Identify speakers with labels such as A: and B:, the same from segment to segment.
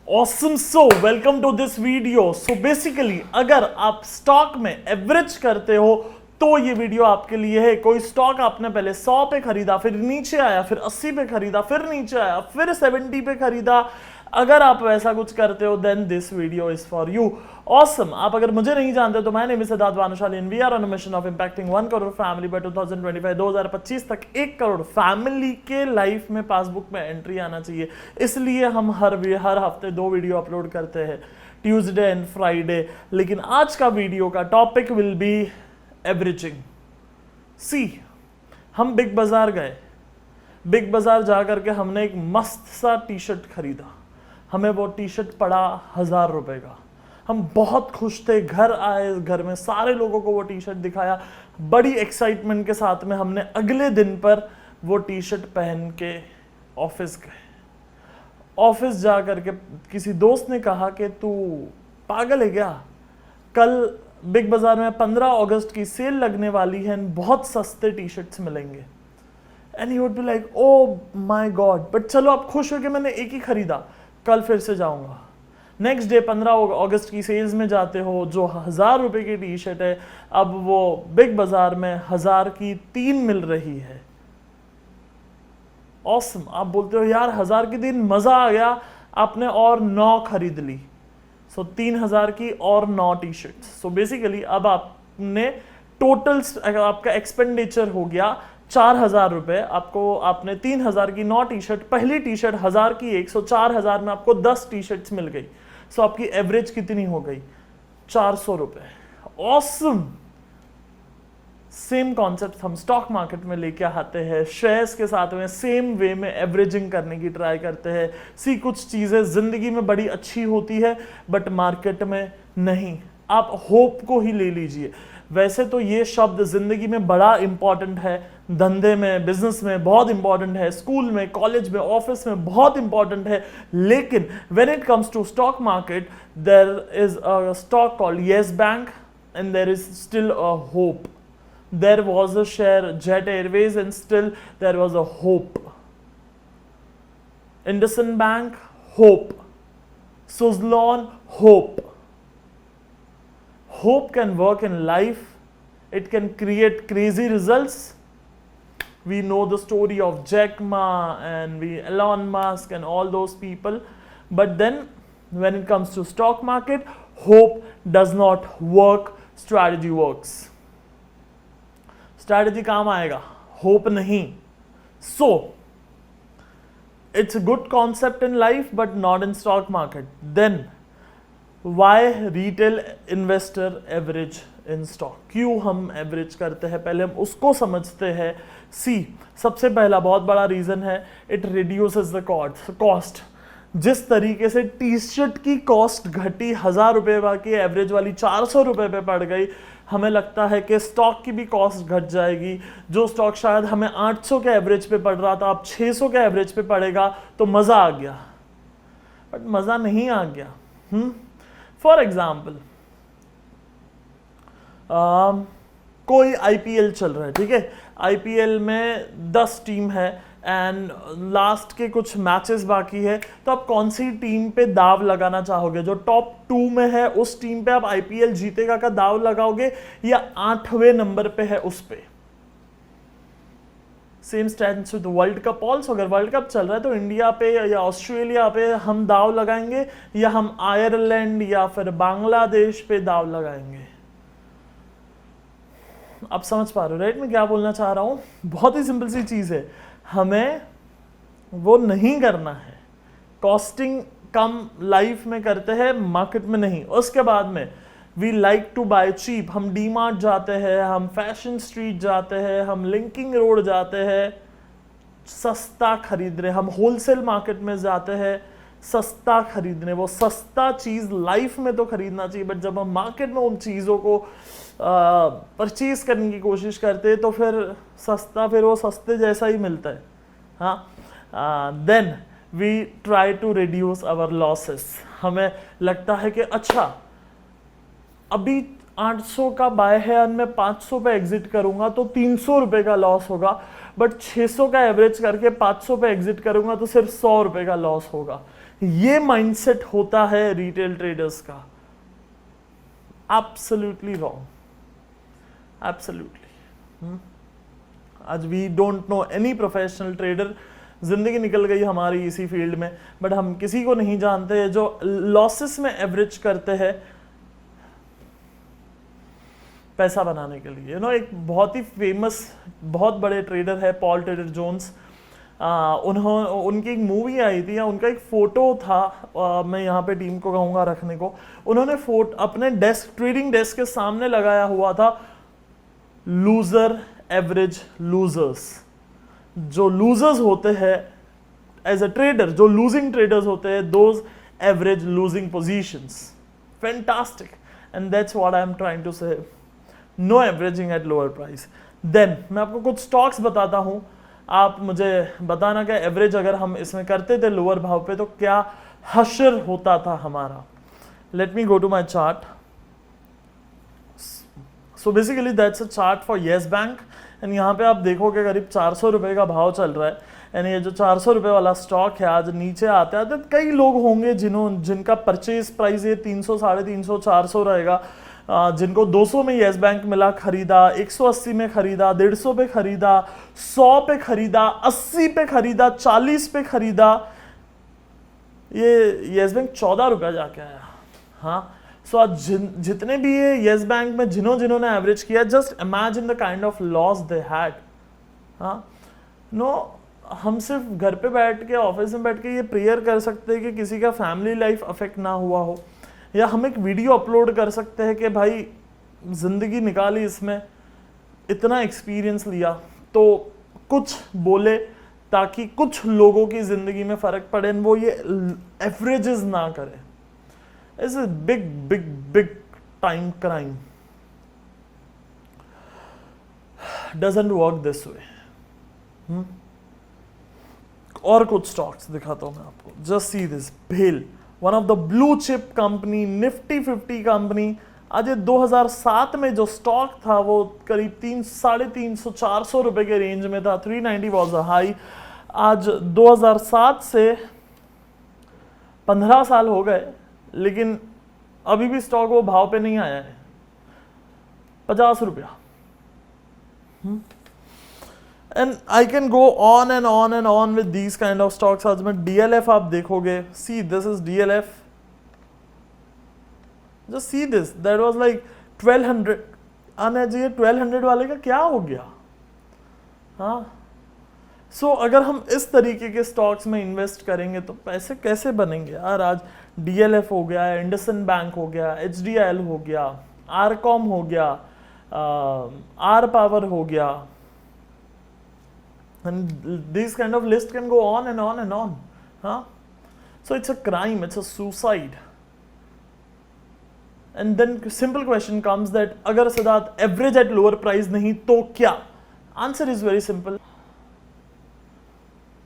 A: Awesome so welcome to this video. So basically अगर आप stock में एवरेज करते हो तो ये वीडियो आपके लिए है। कोई स्टॉक आपने पहले 100 पे खरीदा, फिर नीचे आया, फिर 80 पे खरीदा, फिर नीचे आया, फिर 70 पे खरीदा। अगर आप वैसा कुछ करते हो then this video is for you. Awesome. आप अगर मुझे नहीं जानते तो my name is Siddharth Bhanushali and we are on a mission of impacting 1 crore family by 2025। 2025 तक 1 करोड़ फैमिली के लाइफ में पासबुक में एंट्री आना चाहिए। इसलिए हम हर हफ्ते 2 वीडियो अपलोड करते हैं, ट्यूसडे एंड फ्राइडे। लेकिन आज का वीडियो का टॉपिक विल बी एवरेजिंग। सी, हम बिग बाजार गए, बिग बाजार जा करके हमने एक मस्त सा टी शर्ट खरीदा। हमें वो टी शर्ट पड़ा 1000 रुपए का। हम बहुत खुश थे, घर आए, घर में सारे लोगों को वो टी शर्ट दिखाया। बड़ी एक्साइटमेंट के साथ में हमने अगले दिन पर वो टी शर्ट पहन के ऑफिस गए। ऑफिस जा करके किसी दोस्त ने कहा कि तू पागल है क्या, कल बिग बाजार में 15 अगस्त की सेल लगने वाली है, बहुत सस्ते टी शर्ट्स मिलेंगे। And he would be like oh my God, but चलो आप खुश हो कि मैंने एक ही खरीदा, कल फिर से जाऊंगा। नेक्स्ट डे 15 अगस्त की सेल्स में जाते हो, जो 1000 रुपए की टी शर्ट है अब वो बिग बाजार में 1000 की 3 मिल रही है। ऑसम। आप बोलते हो यार 1000 की 3 मजा आ गया, आपने और 9 खरीद ली। सो 3000 की और 9 टी शर्ट। सो बेसिकली अब आपने टोटल आपका एक्सपेंडिचर हो गया 4000 रुपए। आपने 3000 की 9 टी शर्ट, पहली टी शर्ट 1000 की 1, सो 4000 में आपको 10 टी शर्ट्स मिल गई। सो आपकी एवरेज कितनी हो गई? 400 रुपए। ऑसम। सेम कॉन्सेप्ट हम स्टॉक मार्केट में लेके आते हैं, शेयर्स के साथ में सेम वे में एवरेजिंग करने की ट्राई करते हैं। सी, कुछ चीजें जिंदगी में बड़ी अच्छी होती है बट मार्केट में नहीं। आप होप को ही ले लीजिए। वैसे तो ये शब्द जिंदगी में बड़ा इंपॉर्टेंट है, धंधे में, बिजनेस में बहुत इंपॉर्टेंट है, स्कूल में, कॉलेज में, ऑफिस में बहुत इंपॉर्टेंट है। लेकिन when it comes to stock market there is a stock called Yes bank and there is still a hope. There was a share Jet Airways and still there was a hope. IndusInd Bank, hope. Suzlon, hope. Hope can work in life. It can create crazy results. We know the story of Jack Ma and Elon Musk and all those people. But then when it comes to stock market, hope does not work, strategy works. Strategy काम आएगा, hope नहीं। So it's a good concept in life but not in stock market. Then why retail investor average in stock? क्यों हम average करते हैं, पहले हम उसको समझते हैं। सी, सबसे पहला बहुत बड़ा रीजन है, इट रिड्यूसेस द कॉस्ट। जिस तरीके से टी शर्ट की कॉस्ट घटी 1000 रुपए की, एवरेज वाली 400 रुपए पे पड़ गई, हमें लगता है कि स्टॉक की भी कॉस्ट घट जाएगी। जो स्टॉक शायद हमें 800 के एवरेज पे पड़ रहा था, अब 600 के एवरेज पे पड़ेगा, तो मजा आ गया। बट मजा नहीं आ गया। फॉर एग्जाम्पल कोई आईपीएल चल रहा है, ठीक है, आईपीएल में 10 टीम है एंड लास्ट के कुछ मैचेस बाकी है, तो आप कौन सी टीम पे दाव लगाना चाहोगे? जो टॉप 2 में है उस टीम पे आप आईपीएल जीतेगा का दाव लगाओगे, या 8वें नंबर पे है उस पे? Same stands with world cup also. अगर वर्ल्ड कप चल रहा है तो इंडिया पे या ऑस्ट्रेलिया पे हम दाव लगाएंगे, या हम आयरलैंड या फिर बांग्लादेश पे दाव लगाएंगे? आप समझ पा रहे हो राइट मैं क्या बोलना चाह रहा हूं? बहुत ही सिंपल सी चीज है, हमें वो नहीं करना है। कॉस्टिंग कम लाइफ में करते हैं, मार्केट में नहीं। उसके बाद में we like to buy cheap. हम डी मार्ट जाते हैं, हम फैशन स्ट्रीट जाते हैं, हम लिंकिंग रोड जाते हैं, सस्ता खरीद रहे। हम होलसेल मार्केट में जाते हैं, सस्ता खरीदने। वो सस्ता चीज लाइफ में तो खरीदना चाहिए, बट जब हम मार्केट में उन चीजों को परचेज करने की कोशिश करते हैं तो फिर सस्ता, फिर वो सस्ते जैसा ही मिलता है। हाँ, then we try to reduce our losses. हमें लगता है कि अच्छा अभी 800 का बाय है, मैं 500 पे एग्जिट करूंगा तो 300 रुपए का लॉस होगा, बट 600 का एवरेज करके 500 पे एग्जिट करूंगा तो सिर्फ 100 रुपए का लॉस होगा। ये माइंडसेट होता है रिटेल ट्रेडर्स का। Absolutely wrong, absolutely. आज we don't know any professional trader, जिंदगी निकल गई हमारी इसी फील्ड में, बट हम किसी को नहीं जानते जो लॉसेस में एवरेज करते हैं पैसा बनाने के लिए। एक बहुत ही फेमस, बहुत बड़े ट्रेडर है पॉल ट्रेडर जोन्स। उनकी एक मूवी आई थी या उनका एक फोटो था, मैं यहाँ पे टीम को कहूँगा रखने को। उन्होंने अपने ट्रेडिंग डेस्क के सामने लगाया हुआ था लूजर एवरेज लूजर्स। जो लूजर्स होते हैं एज अ ट्रेडर, जो लूजिंग ट्रेडर्स होते हैं, those average losing positions. Fantastic, and that's what I am trying to say. No averaging at lower price. Then मैं आपको कुछ स्टॉक्स बताता हूं, आप मुझे बताना कि एवरेज अगर हम इसमें करते थे लोअर भाव पे तो क्या हशर होता था हमारा। Let me go to my chart. So basically that's a chart for Yes bank, and यहाँ पे आप देखोगे करीब 400 रुपए का भाव चल रहा है। एंड ये जो 400 रुपए वाला स्टॉक है आज नीचे आते आते कई लोग होंगे जिनका परचेज प्राइस ये 300, 350, 400 रहेगा। जिनको 200 में येस बैंक मिला, खरीदा, 180 में खरीदा, 150 पे खरीदा, 100 पे खरीदा, 80 पे खरीदा, 40 पे खरीदा। ये येस बैंक 14 रुपया जाके आया। हाँ, सो आज जितने भी ये येस बैंक में जिन्होंने एवरेज किया, just imagine the kind of loss they had. हाँ, हम सिर्फ घर पे बैठ के, ऑफिस में बैठ के ये प्रेयर कर सकते हैं कि किसी का फैमिली लाइफ अफेक्ट ना हुआ हो, या हम एक वीडियो अपलोड कर सकते हैं कि भाई जिंदगी निकाली, इसमें इतना एक्सपीरियंस लिया, तो कुछ बोले ताकि कुछ लोगों की जिंदगी में फर्क पड़े, वो ये एवरेजेस ना करें। It's a big big big time crime. Doesn't work this way. और कुछ स्टॉक्स दिखाता हूं मैं आपको। जस्ट सी दिस, भेल, one of the blue chip company, Nifty 50 company. आज 2007 में जो स्टॉक था वो करीब 350, 400 रुपए के रेंज में था। 390 वॉज अ हाई। आज 2007 से 15 साल हो गए, लेकिन अभी भी स्टॉक वो भाव पे नहीं आया है, 50 रुपया। And I can go on and on and on with these kind of stocks. आज में DLF आप देखोगे, see this is DLF, just see this, that was like 1200। आना चाहिए 1200 वाले का क्या हो गया। हाँ, सो अगर हम इस तरीके के स्टॉक्स में इन्वेस्ट करेंगे तो पैसे कैसे बनेंगे यार। आज DLF हो गया, इंडसन बैंक हो गया, HDIL हो गया, आरकॉम हो गया, आर पावर हो गया, and this kind of list can go on and on and on. So it's a crime, it's a suicide. And then simple question comes that अगर Siddharth average at lower price नहीं तो क्या? Answer is very simple.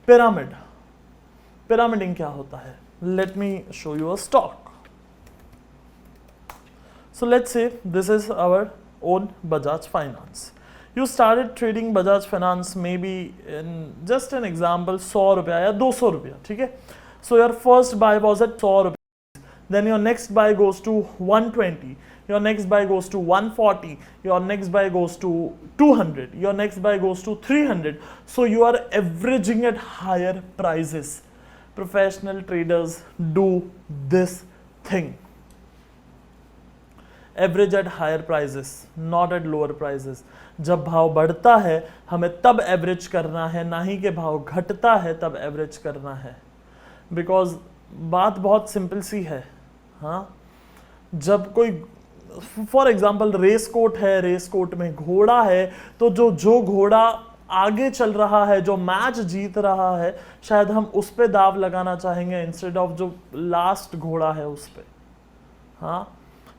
A: Pyramid. Pyramiding क्या होता है? Let me show you a stock. So let's say this is our own Bajaj Finance. You started trading Bajaj Finance maybe in just an example 100 रुपया या 200 रुपया, ठीक है। So your first buy was at 100 रुपया, then your next buy goes to 120, your next buy goes to 140, your next buy goes to 200, your next buy goes to 300. So you are averaging at higher prices. Professional traders do this thing. Average at higher prices, not at lower prices. जब भाव बढ़ता है हमें तब average करना है, ना ही कि भाव घटता है तब एवरेज करना है। बिकॉज बात बहुत सिंपल सी है। हाँ, जब कोई फॉर एग्जाम्पल रेस कोर्ट है, रेस कोर्ट में घोड़ा है, तो जो घोड़ा आगे चल रहा है, जो मैच जीत रहा है, शायद हम उस पर दाव लगाना चाहेंगे इंस्टेड ऑफ जो लास्ट घोड़ा है उस पर। हाँ,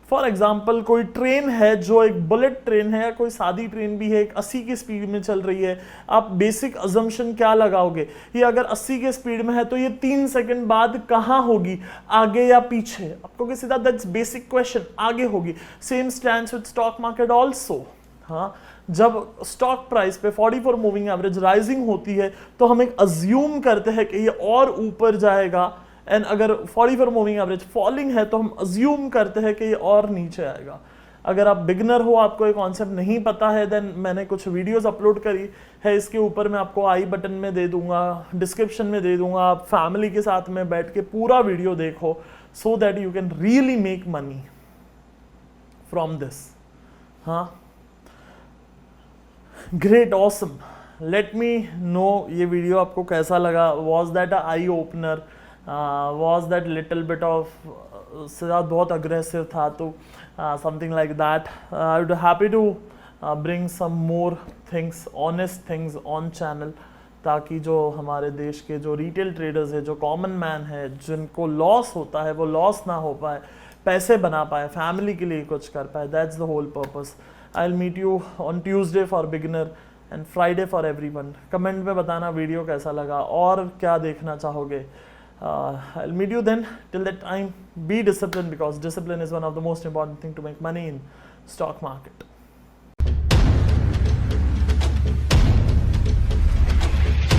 A: फॉर एग्जाम्पल कोई ट्रेन है जो एक बुलेट ट्रेन है या कोई सादी ट्रेन भी है, एक 80 की स्पीड में चल रही है, आप बेसिक अजम्पशन क्या लगाओगे, ये अगर 80 के स्पीड में है तो ये 3 सेकंड बाद कहाँ होगी, आगे या पीछे? आपको सीधा दैट्स बेसिक क्वेश्चन, आगे होगी। Same stands with stock market also. हाँ, जब स्टॉक प्राइस पे 44 मूविंग एवरेज राइजिंग होती है तो हम एक अज्यूम करते हैं कि ये और ऊपर जाएगा, एंड अगर 44 मूविंग एवरेज फॉलिंग है तो हम अज्यूम करते हैं कि ये और नीचे आएगा। अगर आप बिगनर हो, आपको ये कॉन्सेप्ट नहीं पता है, देन मैंने कुछ वीडियोस अपलोड करी है इसके ऊपर, मैं आपको आई बटन में दे दूंगा, डिस्क्रिप्शन में दे दूंगा। आप फैमिली के साथ में बैठ के पूरा वीडियो देखो, so that you can really make money from this. हाँ, great, awesome, let me know ये वीडियो आपको कैसा लगा। Was that a eye opener, was that little bit of बहुत अग्रेसिव था, तो something like that. I would happy to bring some more things, honest things on channel, ताकि जो हमारे देश के जो रिटेल ट्रेडर्स है, जो कॉमन मैन है, जिनको लॉस होता है वो लॉस ना हो पाए, पैसे बना पाए, फैमिली के लिए कुछ कर पाए। That's the whole purpose. I will meet you on Tuesday for beginner and Friday for everyone. Comment में बताना वीडियो कैसा लगा और क्या देखना चाहोगे। I'll meet you then. Till that time, be disciplined, because discipline is one of the most important thing to make money in stock market.